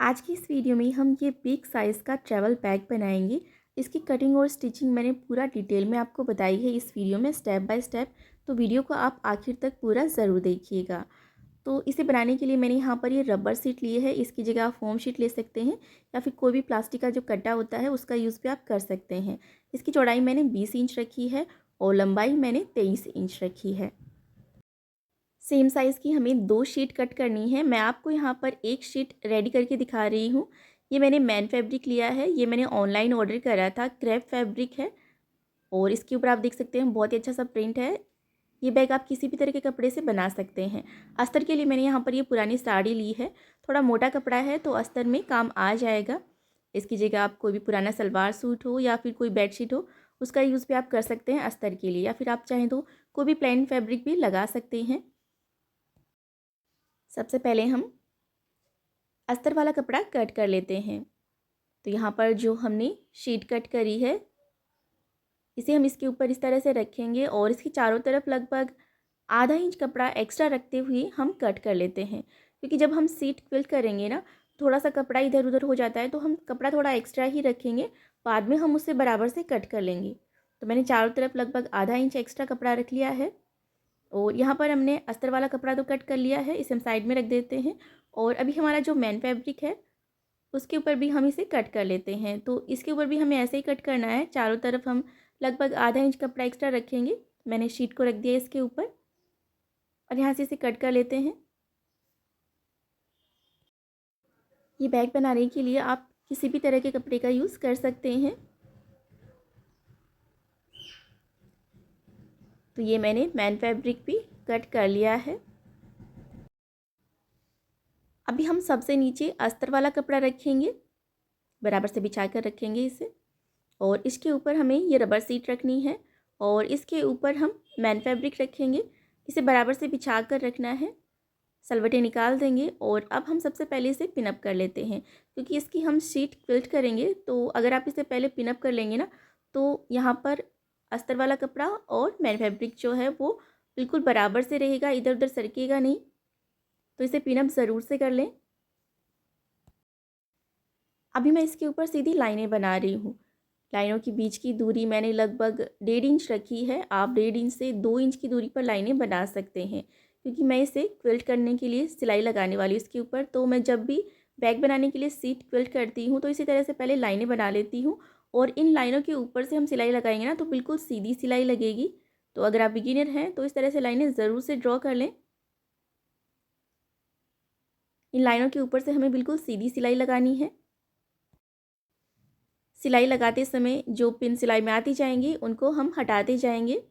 आज की इस वीडियो में हम ये बिग साइज़ का ट्रैवल बैग बनाएंगे। इसकी कटिंग और स्टिचिंग मैंने पूरा डिटेल में आपको बताई है इस वीडियो में स्टेप बाय स्टेप। तो वीडियो को आप आखिर तक पूरा ज़रूर देखिएगा। तो इसे बनाने के लिए मैंने यहाँ पर ये रबर शीट लिए है। इसकी जगह आप फोम शीट ले सकते हैं या फिर कोई भी प्लास्टिक का जो कट्टा होता है उसका यूज़ भी आप कर सकते हैं। इसकी चौड़ाई मैंने 20 इंच रखी है और लंबाई मैंने 23 इंच रखी है। सेम साइज़ की हमें 2 शीट कट करनी है। मैं आपको यहाँ पर एक शीट रेडी करके दिखा रही हूँ। ये मैंने मैन फैब्रिक लिया है। ये मैंने ऑनलाइन ऑर्डर करा था। क्रेप फैब्रिक है और इसके ऊपर आप देख सकते हैं बहुत ही अच्छा सा प्रिंट है। ये बैग आप किसी भी तरह के कपड़े से बना सकते हैं। अस्तर के लिए मैंने यहाँ पर ये पुरानी साड़ी ली है। थोड़ा मोटा कपड़ा है तो अस्तर में काम आ जाएगा। इसकी जगह आप कोई भी पुराना सलवार सूट हो या फिर कोई बेडशीट हो उसका यूज़ भी आप कर सकते हैं अस्तर के लिए, या फिर आप चाहें तो कोई भी प्लेन फैब्रिक भी लगा सकते हैं। सबसे पहले हम अस्तर वाला कपड़ा कट कर लेते हैं। तो यहाँ पर जो हमने शीट कट करी है इसे हम इसके ऊपर इस तरह से रखेंगे और इसकी चारों तरफ लगभग आधा इंच कपड़ा एक्स्ट्रा रखते हुए हम कट कर लेते हैं, क्योंकि जब हम सीट क्विल्ट करेंगे ना थोड़ा सा कपड़ा इधर उधर हो जाता है, तो हम कपड़ा थोड़ा एक्स्ट्रा ही रखेंगे, बाद में हम उसे बराबर से कट कर लेंगे। तो मैंने चारों तरफ लगभग आधा इंच एक्स्ट्रा कपड़ा रख लिया है और यहाँ पर हमने अस्तर वाला कपड़ा तो कट कर लिया है, इसे हम साइड में रख देते हैं। और अभी हमारा जो मैन फैब्रिक है उसके ऊपर भी हम इसे कट कर लेते हैं। तो इसके ऊपर भी हमें ऐसे ही कट करना है। चारों तरफ हम लगभग आधा इंच कपड़ा एक्स्ट्रा रखेंगे। मैंने शीट को रख दिया इसके ऊपर और यहाँ से इसे कट कर लेते हैं। ये बैग बनाने के लिए आप किसी भी तरह के कपड़े का यूज़ कर सकते हैं। तो ये मैंने मैन फैब्रिक भी कट कर लिया है। अभी हम सबसे नीचे अस्तर वाला कपड़ा रखेंगे, बराबर से बिछा कर रखेंगे इसे, और इसके ऊपर हमें ये रबर शीट रखनी है और इसके ऊपर हम मैन फैब्रिक रखेंगे। इसे बराबर से बिछा कर रखना है। सलवटें निकाल देंगे और अब हम सबसे पहले इसे पिनअप कर लेते हैं, क्योंकि इसकी हम शीट क्विल्ट करेंगे। तो अगर आप इसे पहले पिनअप कर लेंगे ना तो यहाँ पर अस्तर वाला कपड़ा और मैन फैब्रिक जो है वो बिल्कुल बराबर से रहेगा, इधर उधर सरकेगा नहीं। तो इसे पिनअप ज़रूर से कर लें। अभी मैं इसके ऊपर सीधी लाइनें बना रही हूँ। लाइनों के बीच की दूरी मैंने लगभग 1.5 इंच रखी है। आप 1.5 इंच से 2 इंच की दूरी पर लाइनें बना सकते हैं, क्योंकि मैं इसे क्विल्ट करने के लिए सिलाई लगाने वाली हूँ इसके ऊपर। तो मैं जब भी बैग बनाने के लिए सीट क्विल्ट करती हूँ तो इसी तरह से पहले लाइनें बना लेती हूँ और इन लाइनों के ऊपर से हम सिलाई लगाएंगे ना तो बिल्कुल सीधी सिलाई लगेगी। तो अगर आप बिगिनर हैं तो इस तरह से लाइनें ज़रूर से ड्रॉ कर लें। इन लाइनों के ऊपर से हमें बिल्कुल सीधी सिलाई लगानी है। सिलाई लगाते समय जो पिन सिलाई में आती जाएंगी उनको हम हटाते जाएंगे।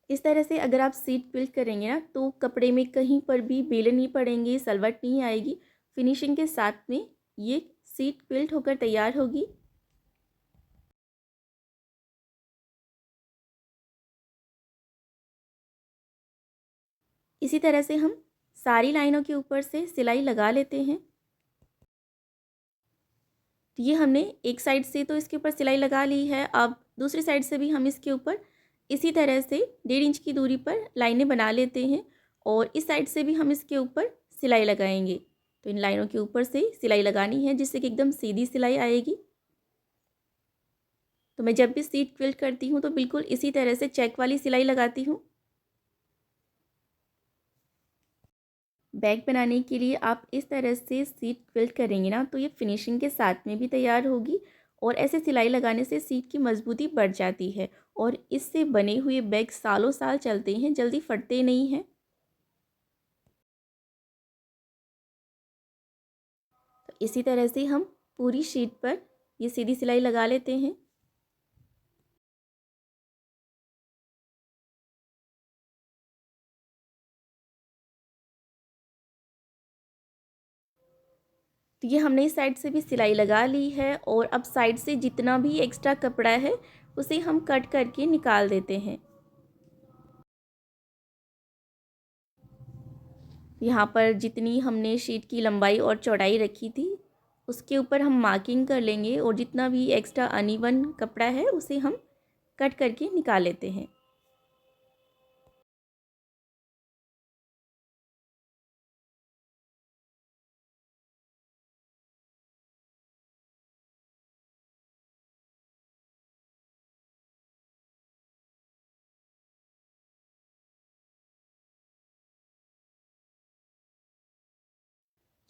इस तरह से अगर आप सीट क्विल्ट करेंगे ना तो कपड़े में कहीं पर भी बेलन नहीं पड़ेंगे, सलवट नहीं आएगी। फिनिशिंग के साथ में ये सीट क्विल्ट होकर तैयार होगी। इसी तरह से हम सारी लाइनों के ऊपर से सिलाई लगा लेते हैं। तो ये हमने एक साइड से तो इसके ऊपर सिलाई लगा ली है। अब दूसरी साइड से भी हम इसके ऊपर इसी तरह से 1.5 इंच की दूरी पर लाइनें बना लेते हैं और इस साइड से भी हम इसके ऊपर सिलाई लगाएंगे। तो इन लाइनों के ऊपर से सिलाई लगानी है जिससे कि एकदम सीधी सिलाई आएगी। तो मैं जब भी सीट क्विल्ट करती हूँ तो बिल्कुल इसी तरह से चेक वाली सिलाई लगाती हूँ। बैग बनाने के लिए आप इस तरह से सीट क्विल्ट करेंगे ना तो ये फिनिशिंग के साथ में भी तैयार होगी और ऐसे सिलाई लगाने से सीट की मजबूती बढ़ जाती है और इससे बने हुए बैग सालों साल चलते हैं, जल्दी फटते नहीं हैं। तो इसी तरह से हम पूरी शीट पर ये सीधी सिलाई लगा लेते हैं। तो ये हमने इस साइड से भी सिलाई लगा ली है और अब साइड से जितना भी एक्स्ट्रा कपड़ा है उसे हम कट करके निकाल देते हैं। यहाँ पर जितनी हमने शीट की लंबाई और चौड़ाई रखी थी उसके ऊपर हम मार्किंग कर लेंगे और जितना भी एक्स्ट्रा अनइवन कपड़ा है उसे हम कट करके निकाल लेते हैं।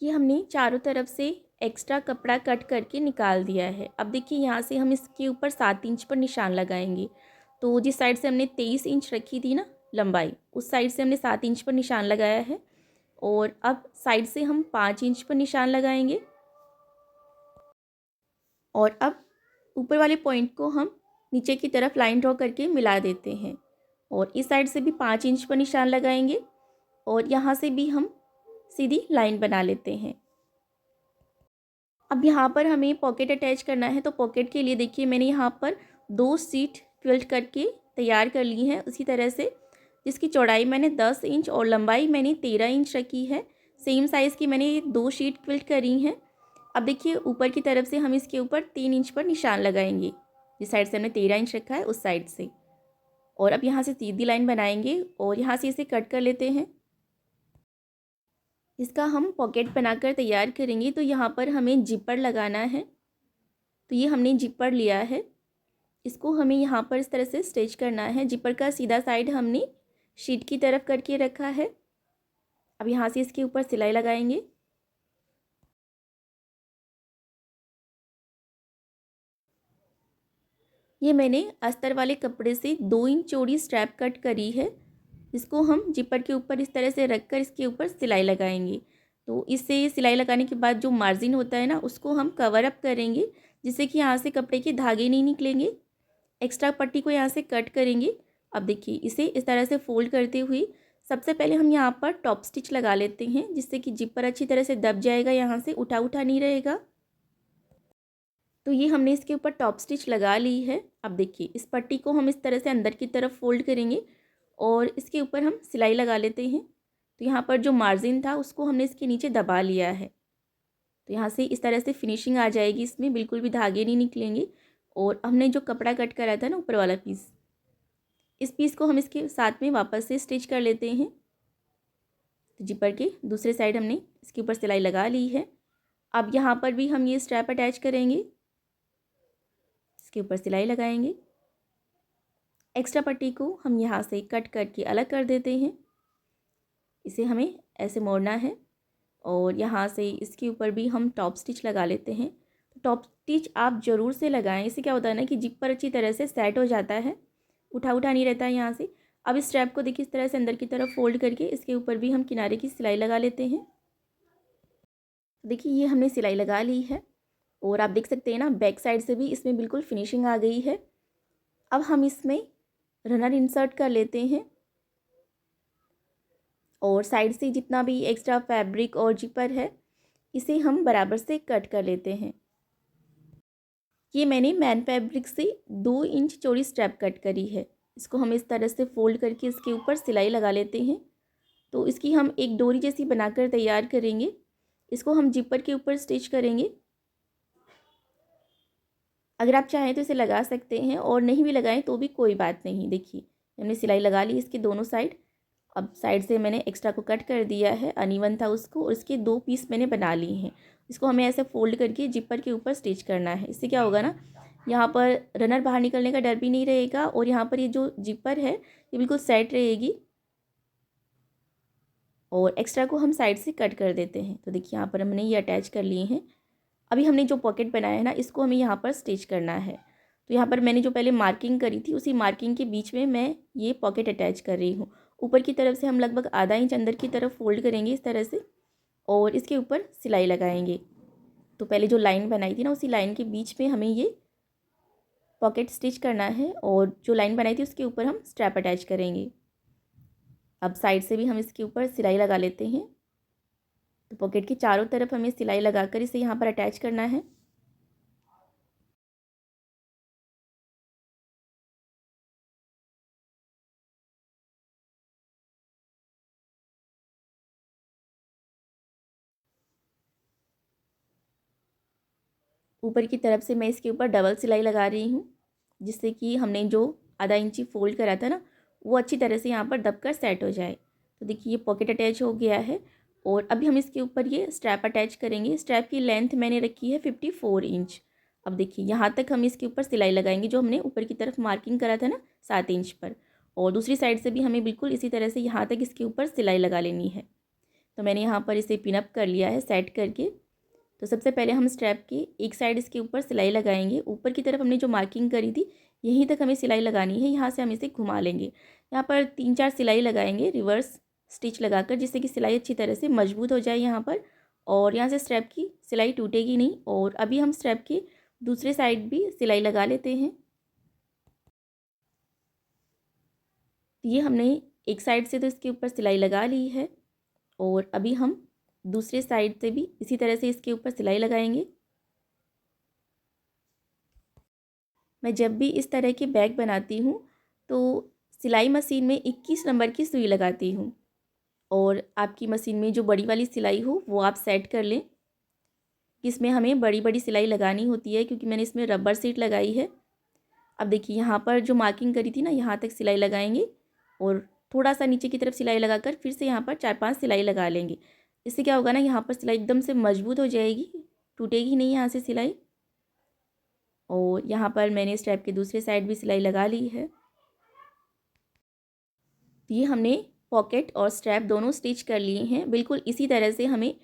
ये हमने चारों तरफ से एक्स्ट्रा कपड़ा कट करके निकाल दिया है। अब देखिए यहाँ से हम इसके ऊपर 7 इंच पर निशान लगाएंगे। तो जिस साइड से हमने 23 इंच रखी थी ना लंबाई, उस साइड से हमने 7 इंच पर निशान लगाया है। और अब साइड से हम 5 इंच पर निशान लगाएंगे। और अब ऊपर वाले पॉइंट को हम नीचे की तरफ लाइन ड्रॉ करके मिला देते हैं। और इस साइड से भी 5 इंच पर निशान लगाएंगे और यहाँ से भी हम सीधी लाइन बना लेते हैं। अब यहाँ पर हमें पॉकेट अटैच करना है। तो पॉकेट के लिए देखिए मैंने यहाँ पर 2 शीट क्विल्ट करके तैयार कर ली हैं उसी तरह से, जिसकी चौड़ाई मैंने 10 इंच और लंबाई मैंने 13 इंच रखी है। सेम साइज़ की मैंने ये 2 शीट क्विल्ट करी हैं। अब देखिए ऊपर की तरफ से हम इसके ऊपर 3 इंच पर निशान लगाएंगे, जिस साइड से हमने 13 इंच रखा है उस साइड से। और अब यहाँ से सीधी लाइन बनाएंगे और यहाँ से इसे कट कर लेते हैं। इसका हम पॉकेट बनाकर तैयार करेंगे। तो यहाँ पर हमें जिपर लगाना है। तो ये हमने जिपर लिया है, इसको हमें यहाँ पर इस तरह से स्टिच करना है। जिपर का सीधा साइड हमने शीट की तरफ करके रखा है। अब यहाँ से इसके ऊपर सिलाई लगाएंगे। ये मैंने अस्तर वाले कपड़े से 2 इंच चौड़ी स्ट्रैप कट करी है। इसको हम जिपर के ऊपर इस तरह से रख कर इसके ऊपर सिलाई लगाएंगे। तो इससे सिलाई लगाने के बाद जो मार्जिन होता है ना, उसको हम कवर अप करेंगे, जिससे कि यहाँ से कपड़े के धागे नहीं निकलेंगे। एक्स्ट्रा पट्टी को यहाँ से कट करेंगे। अब देखिए इसे इस तरह से फोल्ड करते हुए सबसे पहले हम यहाँ पर टॉप स्टिच लगा लेते हैं, जिससे कि जिपर अच्छी तरह से दब जाएगा, यहाँ से उठा उठा नहीं रहेगा। तो ये हमने इसके ऊपर टॉप स्टिच लगा ली है। अब देखिए इस पट्टी को हम इस तरह से अंदर की तरफ फोल्ड करेंगे और इसके ऊपर हम सिलाई लगा लेते हैं। तो यहाँ पर जो मार्जिन था उसको हमने इसके नीचे दबा लिया है। तो यहाँ से इस तरह से फिनिशिंग आ जाएगी, इसमें बिल्कुल भी धागे नहीं निकलेंगे। और हमने जो कपड़ा कट करा था ना ऊपर वाला पीस, इस पीस को हम इसके साथ में वापस से स्टिच कर लेते हैं। तो जिपर के दूसरे साइड हमने इसके ऊपर सिलाई लगा ली है। अब यहाँ पर भी हम ये स्ट्रैप अटैच करेंगे, इसके ऊपर सिलाई लगाएंगे। एक्स्ट्रा पट्टी को हम यहाँ से कट करके अलग कर देते हैं। इसे हमें ऐसे मोड़ना है और यहाँ से इसके ऊपर भी हम टॉप स्टिच लगा लेते हैं। तो टॉप स्टिच आप ज़रूर से लगाएं, इससे क्या होता है ना कि जिप पर अच्छी तरह से सेट हो जाता है, उठा उठा नहीं रहता है यहाँ से। अब इस स्ट्रैप को देखिए इस तरह से अंदर की तरफ फोल्ड करके इसके ऊपर भी हम किनारे की सिलाई लगा लेते हैं। देखिए ये हमने सिलाई लगा ली है और आप देख सकते हैं ना बैक साइड से भी इसमें बिल्कुल फिनिशिंग आ गई है। अब हम इसमें रनर इंसर्ट कर लेते हैं और साइड से जितना भी एक्स्ट्रा फैब्रिक और जिपर है इसे हम बराबर से कट कर लेते हैं। ये मैंने मैन फैब्रिक से 2 इंच चौड़ी स्ट्रैप कट करी है। इसको हम इस तरह से फोल्ड करके इसके ऊपर सिलाई लगा लेते हैं। तो इसकी हम एक डोरी जैसी बनाकर तैयार करेंगे। इसको हम जिपर के ऊपर स्टिच करेंगे। अगर आप चाहें तो इसे लगा सकते हैं और नहीं भी लगाएं तो भी कोई बात नहीं। देखिए हमने सिलाई लगा ली इसके दोनों साइड। अब साइड से मैंने एक्स्ट्रा को कट कर दिया है, अनइवन था उसको, और इसके 2 पीस मैंने बना लिए हैं। इसको हमें ऐसे फोल्ड करके जिपर के ऊपर स्टिच करना है। इससे क्या होगा ना, यहाँ पर रनर बाहर निकलने का डर भी नहीं रहेगा और यहाँ पर ये जो जिपर है ये बिल्कुल सेट रहेगी। और एक्स्ट्रा को हम साइड से कट कर देते हैं। तो देखिए यहाँ पर हमने ये अटैच कर लिए हैं। अभी हमने जो पॉकेट बनाया है ना, इसको हमें यहाँ पर स्टिच करना है। तो यहाँ पर मैंने जो पहले मार्किंग करी थी उसी मार्किंग के बीच में मैं ये पॉकेट अटैच कर रही हूँ। ऊपर की तरफ से हम लगभग आधा इंच अंदर की तरफ फोल्ड करेंगे इस तरह से और इसके ऊपर सिलाई लगाएंगे। तो पहले जो लाइन बनाई थी ना, उसी लाइन के बीच में हमें ये पॉकेट स्टिच करना है और जो लाइन बनाई थी उसके ऊपर हम स्ट्रैप अटैच करेंगे। अब साइड से भी हम इसके ऊपर सिलाई लगा लेते हैं। तो पॉकेट के चारों तरफ हमें सिलाई लगाकर इसे यहाँ पर अटैच करना है। ऊपर की तरफ से मैं इसके ऊपर डबल सिलाई लगा रही हूँ, जिससे कि हमने जो आधा इंची फोल्ड करा था ना, वो अच्छी तरह से यहाँ पर दबकर सेट हो जाए। तो देखिए ये पॉकेट अटैच हो गया है और अभी हम इसके ऊपर ये स्ट्रैप अटैच करेंगे। स्ट्रैप की लेंथ मैंने रखी है 54 इंच। अब देखिए यहाँ तक हम इसके ऊपर सिलाई लगाएंगे, जो हमने ऊपर की तरफ मार्किंग करा था ना 7 इंच पर, और दूसरी साइड से भी हमें बिल्कुल इसी तरह से यहाँ तक इसके ऊपर सिलाई लगा लेनी है। तो मैंने यहाँ पर इसे पिन अप कर लिया है सेट करके। तो सबसे पहले हम स्ट्रैप की एक साइड इसके ऊपर सिलाई लगाएंगे। ऊपर की तरफ हमने जो मार्किंग करी थी यहीं तक हमें सिलाई लगानी है। यहाँ से हम इसे घुमा लेंगे। यहाँ पर 3-4 सिलाई लगाएंगे रिवर्स स्टिच लगाकर, जिससे कि सिलाई अच्छी तरह से मजबूत हो जाए यहाँ पर, और यहाँ से स्ट्रैप की सिलाई टूटेगी नहीं। और अभी हम स्ट्रैप की दूसरे साइड भी सिलाई लगा लेते हैं। ये हमने एक साइड से तो इसके ऊपर सिलाई लगा ली है, और अभी हम दूसरे साइड से भी इसी तरह से इसके ऊपर सिलाई लगाएंगे। मैं जब भी इस तरह के बैग बनाती हूँ तो सिलाई मशीन में 21 नंबर की सुई लगाती हूँ, और आपकी मशीन में जो बड़ी वाली सिलाई हो वो आप सेट कर लें। इसमें हमें बड़ी बड़ी सिलाई लगानी होती है, क्योंकि मैंने इसमें रबर सीट लगाई है। अब देखिए यहाँ पर जो मार्किंग करी थी ना, यहाँ तक सिलाई लगाएंगे, और थोड़ा सा नीचे की तरफ सिलाई लगाकर फिर से यहाँ पर 4-5 सिलाई लगा लेंगे। इससे क्या होगा ना, यहाँ पर सिलाई एकदम से मजबूत हो जाएगी, टूटेगी नहीं यहाँ से सिलाई। और यहाँ पर मैंने स्ट्रैप के दूसरे साइड भी सिलाई लगा ली है। ये हमने पॉकेट और स्ट्रैप दोनों स्टिच कर लिए हैं। बिल्कुल इसी तरह से हमें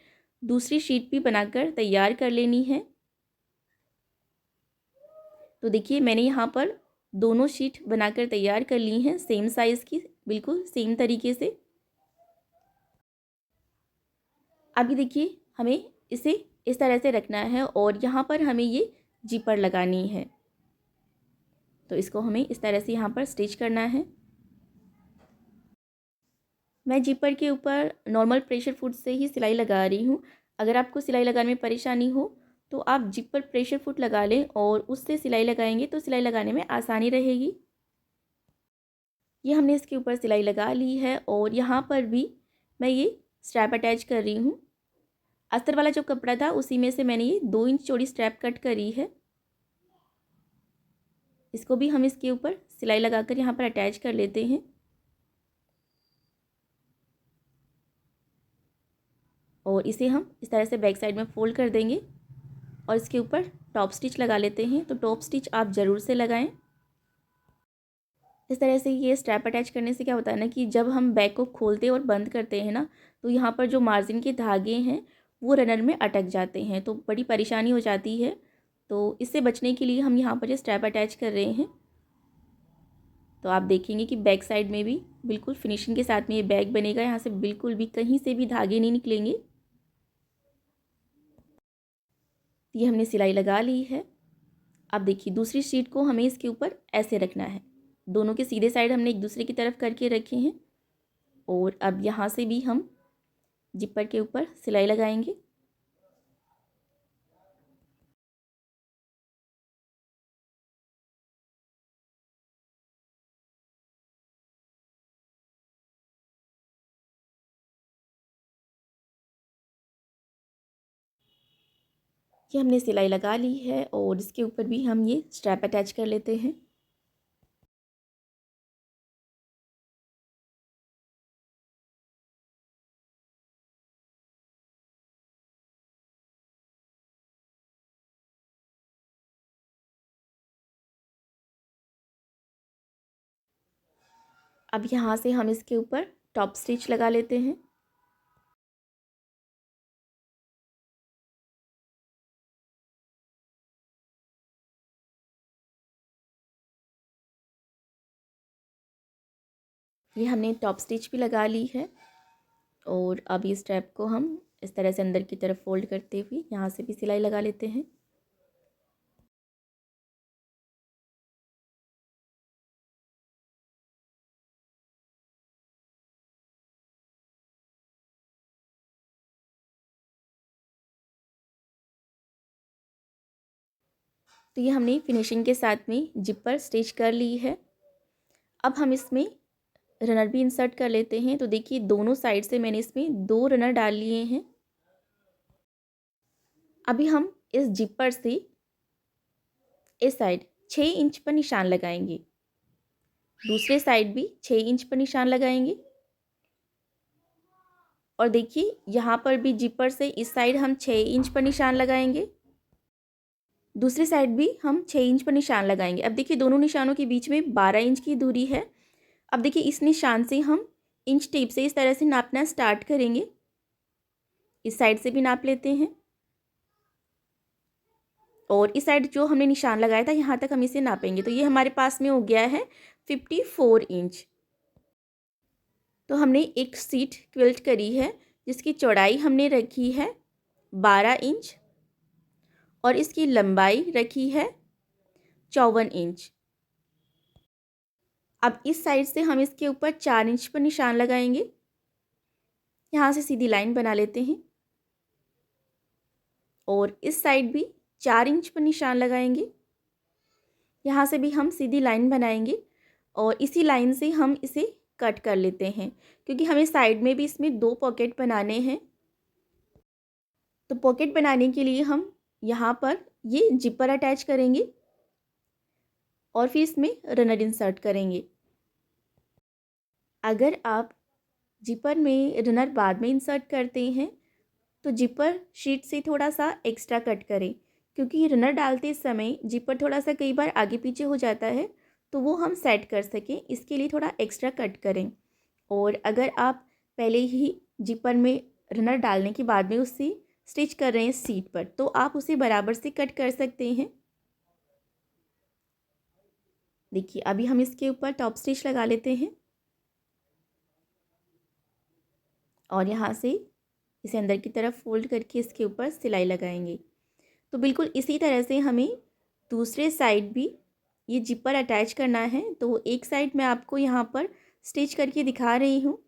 दूसरी शीट भी बनाकर तैयार कर लेनी है। तो देखिए मैंने यहाँ पर दोनों शीट बनाकर तैयार कर ली हैं, सेम साइज़ की, बिल्कुल सेम तरीके से। अभी देखिए हमें इसे इस तरह से रखना है, और यहाँ पर हमें ये जिपर लगानी है। तो इसको हमें इस तरह से यहाँ पर स्टिच करना है। मैं जिपर के ऊपर नॉर्मल प्रेशर फुट से ही सिलाई लगा रही हूँ। अगर आपको सिलाई लगाने में परेशानी हो तो आप जिपर प्रेशर फुट लगा लें, और उससे सिलाई लगाएंगे तो सिलाई लगाने में आसानी रहेगी। ये हमने इसके ऊपर सिलाई लगा ली है, और यहाँ पर भी मैं ये स्ट्रैप अटैच कर रही हूँ। अस्तर वाला जो कपड़ा था उसी में से मैंने ये 2 इंच चौड़ी स्ट्रैप कट करी है। इसको भी हम इसके ऊपर सिलाई लगाकर यहाँ पर अटैच कर लेते हैं, और इसे हम इस तरह से बैक साइड में फोल्ड कर देंगे, और इसके ऊपर टॉप स्टिच लगा लेते हैं। तो टॉप स्टिच आप ज़रूर से लगाएं। इस तरह से ये स्ट्रैप अटैच करने से क्या होता है ना, कि जब हम बैग को खोलते और बंद करते हैं ना, तो यहाँ पर जो मार्जिन के धागे हैं वो रनर में अटक जाते हैं, तो बड़ी परेशानी हो जाती है। तो इससे बचने के लिए हम यहाँ पर ये स्ट्रैप अटैच कर रहे हैं। तो आप देखेंगे कि बैक साइड में भी बिल्कुल फिनिशिंग के साथ में ये बैग बनेगा। यहाँ से बिल्कुल भी कहीं से भी धागे नहीं निकलेंगे। ये हमने सिलाई लगा ली है। अब देखिए दूसरी शीट को हमें इसके ऊपर ऐसे रखना है। दोनों के सीधे साइड हमने एक दूसरे की तरफ करके रखे हैं, और अब यहाँ से भी हम जिपर के ऊपर सिलाई लगाएंगे। ये हमने सिलाई लगा ली है, और इसके ऊपर भी हम ये स्ट्रैप अटैच कर लेते हैं। अब यहाँ से हम इसके ऊपर टॉप स्टिच लगा लेते हैं। ये हमने टॉप स्टिच भी लगा ली है, और अब इस स्ट्रैप को हम इस तरह से अंदर की तरफ फोल्ड करते हुए यहाँ से भी सिलाई लगा लेते हैं। तो ये हमने फिनिशिंग के साथ में जिपर स्टिच कर ली है। अब हम इसमें रनर भी इंसर्ट कर लेते हैं। तो देखिए दोनों साइड से मैंने इसमें 2 रनर डाल लिए हैं। अभी हम इस जिपर से इस साइड 6 इंच पर निशान लगाएंगे, दूसरे साइड भी 6 इंच पर निशान लगाएंगे। और देखिए यहाँ पर भी जिपर से इस साइड हम 6 इंच पर निशान लगाएंगे, दूसरी साइड भी हम 6 इंच पर निशान लगाएंगे। अब देखिए दोनों निशानों के बीच में 12 इंच की दूरी है। अब देखिए इस निशान से हम इंच टेप से इस तरह से नापना स्टार्ट करेंगे। इस साइड से भी नाप लेते हैं और इस साइड जो हमने निशान लगाया था यहाँ तक हम इसे नापेंगे। तो ये हमारे पास में हो गया है 54 इंच। तो हमने एक सीट क्विल्ट करी है जिसकी चौड़ाई हमने रखी है 12 इंच और इसकी लंबाई रखी है 54 इंच। अब इस साइड से हम इसके ऊपर 4 इंच पर निशान लगाएंगे। यहाँ से सीधी लाइन बना लेते हैं और इस साइड भी 4 इंच पर निशान लगाएंगे। यहाँ से भी हम सीधी लाइन बनाएंगे और इसी लाइन से हम इसे कट कर लेते हैं क्योंकि हमें साइड में भी इसमें 2 पॉकेट बनाने हैं। तो पॉकेट बनाने के लिए हम यहाँ पर ये जिपर अटैच करेंगे और फिर इसमें रनर इंसर्ट करेंगे। अगर आप जिपर में रनर बाद में इंसर्ट करते हैं तो जिपर शीट से थोड़ा सा एक्स्ट्रा कट करें क्योंकि रनर डालते समय जिपर थोड़ा सा कई बार आगे पीछे हो जाता है, तो वो हम सेट कर सकें इसके लिए थोड़ा एक्स्ट्रा कट करें। और अगर आप पहले ही जिपर में रनर डालने के बाद में उससे स्टिच कर रहे हैं सीट पर, तो आप उसे बराबर से कट कर सकते हैं। देखिए अभी हम इसके ऊपर टॉप स्टिच लगा लेते हैं और यहाँ से इसे अंदर की तरफ फोल्ड करके इसके ऊपर सिलाई लगाएंगे। तो बिल्कुल इसी तरह से हमें दूसरे साइड भी ये जिपर अटैच करना है। तो एक साइड मैं आपको यहाँ पर स्टिच करके दिखा रही हूँ।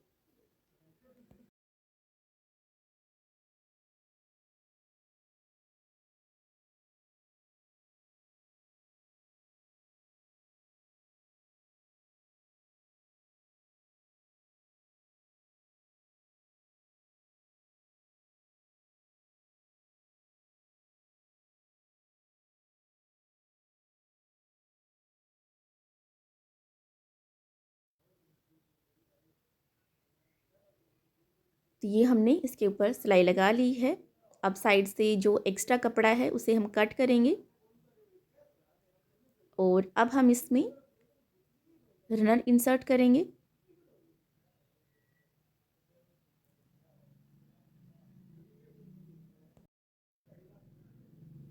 तो ये हमने इसके ऊपर सिलाई लगा ली है। अब साइड से जो एक्स्ट्रा कपड़ा है उसे हम कट करेंगे और अब हम इसमें रनर इंसर्ट करेंगे।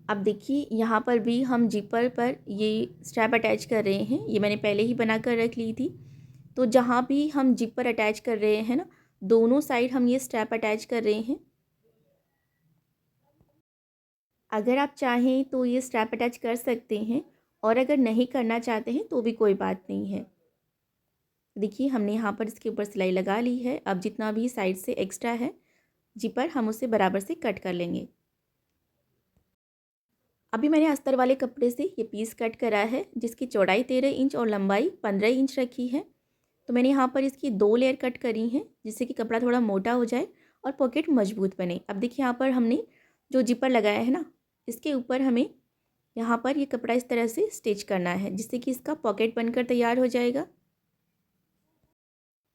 अब देखिए यहाँ पर भी हम जिपर पर ये स्ट्रैप अटैच कर रहे हैं। ये मैंने पहले ही बना कर रख ली थी। तो जहाँ भी हम जिपर अटैच कर रहे हैं ना, दोनों साइड हम ये स्ट्रैप अटैच कर रहे हैं। अगर आप चाहें तो ये स्ट्रैप अटैच कर सकते हैं और अगर नहीं करना चाहते हैं तो भी कोई बात नहीं है। देखिए हमने यहाँ पर इसके ऊपर सिलाई लगा ली है। अब जितना भी साइड से एक्स्ट्रा है जिपर हम उसे बराबर से कट कर लेंगे। अभी मैंने अस्तर वाले कपड़े से ये पीस कट करा है जिसकी चौड़ाई 13 इंच और लंबाई 15 इंच रखी है। तो मैंने यहाँ पर इसकी 2 लेयर कट करी हैं जिससे कि कपड़ा थोड़ा मोटा हो जाए और पॉकेट मजबूत बने। अब देखिए यहाँ पर हमने जो जिपर लगाया है ना, इसके ऊपर हमें यहाँ पर ये कपड़ा इस तरह से स्टिच करना है जिससे कि इसका पॉकेट बनकर तैयार हो जाएगा।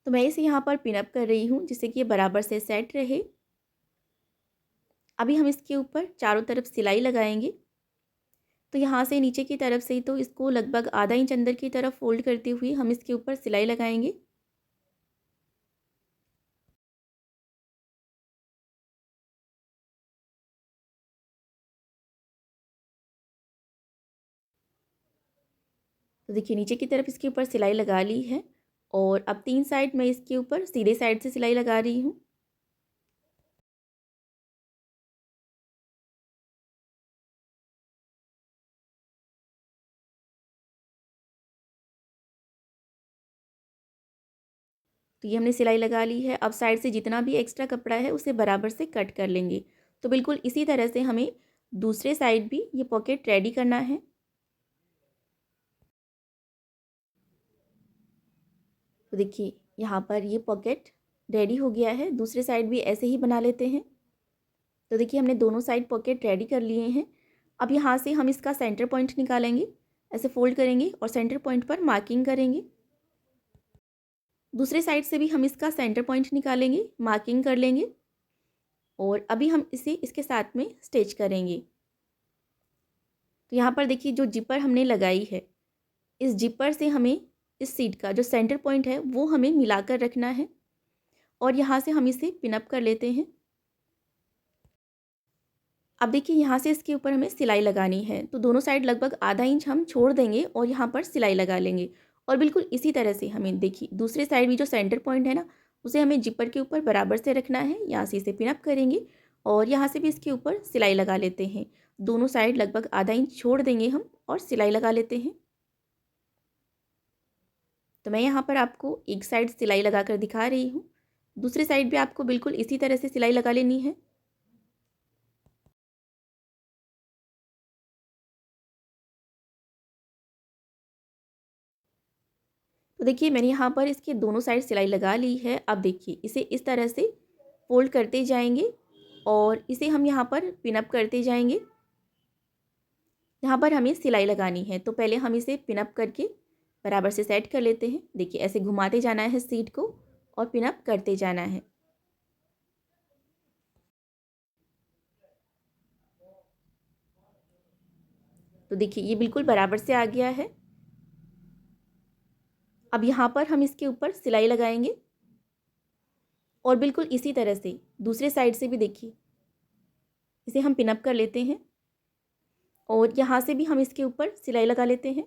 तो मैं इसे यहाँ पर पिनअप कर रही हूँ जिससे कि ये बराबर से सेट रहे। अभी हम इसके ऊपर चारों तरफ सिलाई लगाएंगे। तो यहाँ से नीचे की तरफ से तो इसको लगभग आधा इंच अंदर की तरफ फोल्ड करते हुए हम इसके ऊपर सिलाई लगाएंगे। तो देखिए नीचे की तरफ इसके ऊपर सिलाई लगा ली है और अब 3 साइड मैं इसके ऊपर सीधे साइड से सिलाई लगा रही हूँ। तो ये हमने सिलाई लगा ली है। अब साइड से जितना भी एक्स्ट्रा कपड़ा है उसे बराबर से कट कर लेंगे। तो बिल्कुल इसी तरह से हमें दूसरे साइड भी ये पॉकेट रेडी करना है। तो देखिए यहाँ पर ये पॉकेट रेडी हो गया है। दूसरे साइड भी ऐसे ही बना लेते हैं। तो देखिए हमने दोनों साइड पॉकेट रेडी कर लिए हैं। अब यहाँ से हम इसका सेंटर पॉइंट निकालेंगे। ऐसे फोल्ड करेंगे और सेंटर पॉइंट पर मार्किंग करेंगे। दूसरे साइड से भी हम इसका सेंटर पॉइंट निकालेंगे, मार्किंग कर लेंगे और अभी हम इसे इसके साथ में स्टिच करेंगे। तो यहाँ पर देखिए जो जिपर हमने लगाई है, इस जिपर से हमें इस सीट का जो सेंटर पॉइंट है वो हमें मिलाकर रखना है और यहाँ से हम इसे पिनअप कर लेते हैं। अब देखिए यहाँ से इसके ऊपर हमें सिलाई लगानी है, तो दोनों साइड लगभग आधा इंच हम छोड़ देंगे और यहाँ पर सिलाई लगा लेंगे। और बिल्कुल इसी तरह से हमें देखिए दूसरे साइड भी जो सेंटर पॉइंट है ना, उसे हमें जिपर के ऊपर बराबर से रखना है। यहाँ से इसे पिन अप करेंगे और यहाँ से भी इसके ऊपर सिलाई लगा लेते हैं। दोनों साइड लगभग आधा इंच छोड़ देंगे हम और सिलाई लगा लेते हैं। तो मैं यहाँ पर आपको एक साइड सिलाई लगा कर दिखा रही हूँ, दूसरी साइड भी आपको बिल्कुल इसी तरह से सिलाई लगा लेनी है। तो देखिए मैंने यहाँ पर इसके दोनों साइड सिलाई लगा ली है। अब देखिए इसे इस तरह से फोल्ड करते जाएंगे और इसे हम यहाँ पर पिन अप करते जाएंगे। यहाँ पर हमें सिलाई लगानी है, तो पहले हम इसे पिन अप करके बराबर से सेट कर लेते हैं। देखिए ऐसे घुमाते जाना है सीट को और पिन अप करते जाना है। तो देखिए ये बिल्कुल बराबर से आ गया है। अब यहाँ पर हम इसके ऊपर सिलाई लगाएंगे और बिल्कुल इसी तरह से दूसरे साइड से भी देखिए इसे हम पिन अप कर लेते हैं और यहाँ से भी हम इसके ऊपर सिलाई लगा लेते हैं।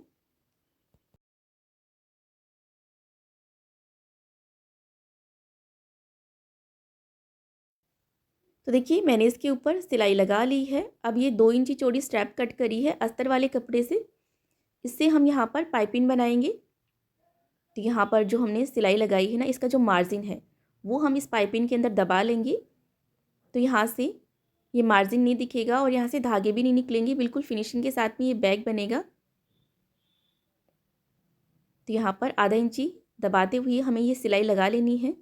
तो देखिए मैंने इसके ऊपर सिलाई लगा ली है। अब ये 2 इंची चौड़ी स्ट्रैप कट करी है अस्तर वाले कपड़े से, इससे हम यहाँ पर पाइपिंग बनाएंगे। तो यहाँ पर जो हमने सिलाई लगाई है ना, इसका जो मार्जिन है वो हम इस पाइपिंग के अंदर दबा लेंगे। तो यहाँ से ये मार्जिन नहीं दिखेगा और यहाँ से धागे भी नहीं निकलेंगे, बिल्कुल फिनिशिंग के साथ में ये बैग बनेगा। तो यहाँ पर आधा इंची दबाते हुए हमें ये सिलाई लगा लेनी है।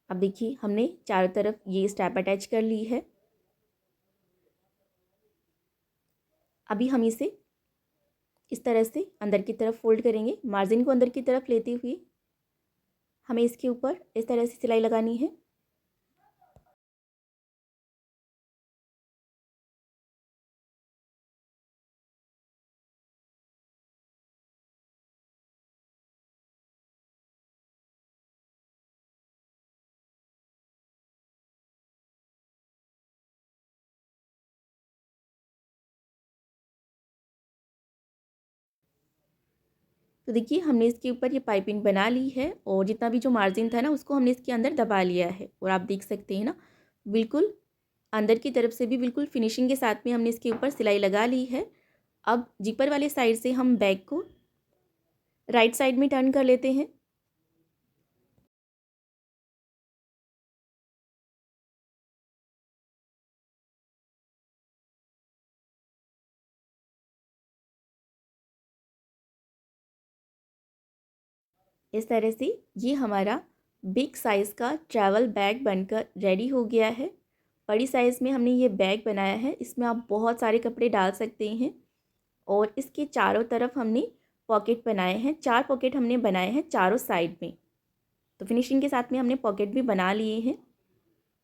अब देखिए हमने चारों तरफ ये स्ट्रैप अटैच कर ली है। अभी हम इसे इस तरह से अंदर की तरफ फोल्ड करेंगे, मार्जिन को अंदर की तरफ लेते हुए हमें इसके ऊपर इस तरह से सिलाई लगानी है। तो देखिए हमने इसके ऊपर ये पाइपिंग बना ली है और जितना भी जो मार्जिन था ना उसको हमने इसके अंदर दबा लिया है। और आप देख सकते हैं ना, बिल्कुल अंदर की तरफ से भी बिल्कुल फिनिशिंग के साथ में हमने इसके ऊपर सिलाई लगा ली है। अब जिपर वाले साइड से हम बैग को राइट साइड में टर्न कर लेते हैं। इस तरह से ये हमारा बिग साइज़ का ट्रैवल बैग बनकर रेडी हो गया है। बड़ी साइज़ में हमने ये बैग बनाया है, इसमें आप बहुत सारे कपड़े डाल सकते हैं। और इसके चारों तरफ हमने पॉकेट बनाए हैं, 4 पॉकेट हमने बनाए हैं चारों साइड में। तो फिनिशिंग के साथ में हमने पॉकेट भी बना लिए हैं।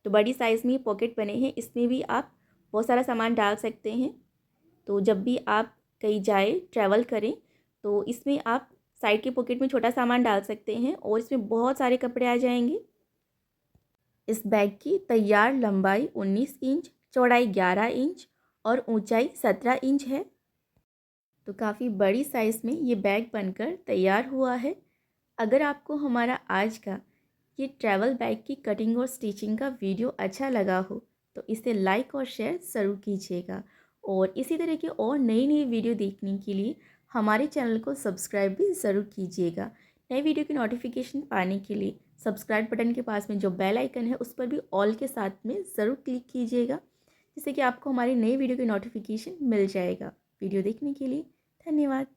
तो बड़ी साइज़ में ये पॉकेट बने हैं, इसमें भी आप बहुत सारा सामान डाल सकते हैं। तो जब भी आप कहीं जाए ट्रैवल करें तो इसमें आप साइड के पॉकेट में छोटा सामान डाल सकते हैं और इसमें बहुत सारे कपड़े आ जाएंगे। इस बैग की तैयार लंबाई 19 इंच, चौड़ाई 11 इंच और ऊंचाई 17 इंच है। तो काफ़ी बड़ी साइज़ में ये बैग बनकर तैयार हुआ है। अगर आपको हमारा आज का ये ट्रैवल बैग की कटिंग और स्टिचिंग का वीडियो अच्छा लगा हो तो इसे लाइक और शेयर ज़रूर कीजिएगा। और इसी तरह के और नई नई वीडियो देखने के लिए हमारे चैनल को सब्सक्राइब भी ज़रूर कीजिएगा। नई वीडियो की नोटिफिकेशन पाने के लिए सब्सक्राइब बटन के पास में जो बेल आइकन है उस पर भी ऑल के साथ में ज़रूर क्लिक कीजिएगा, जिससे कि आपको हमारी नई वीडियो की नोटिफिकेशन मिल जाएगा। वीडियो देखने के लिए धन्यवाद।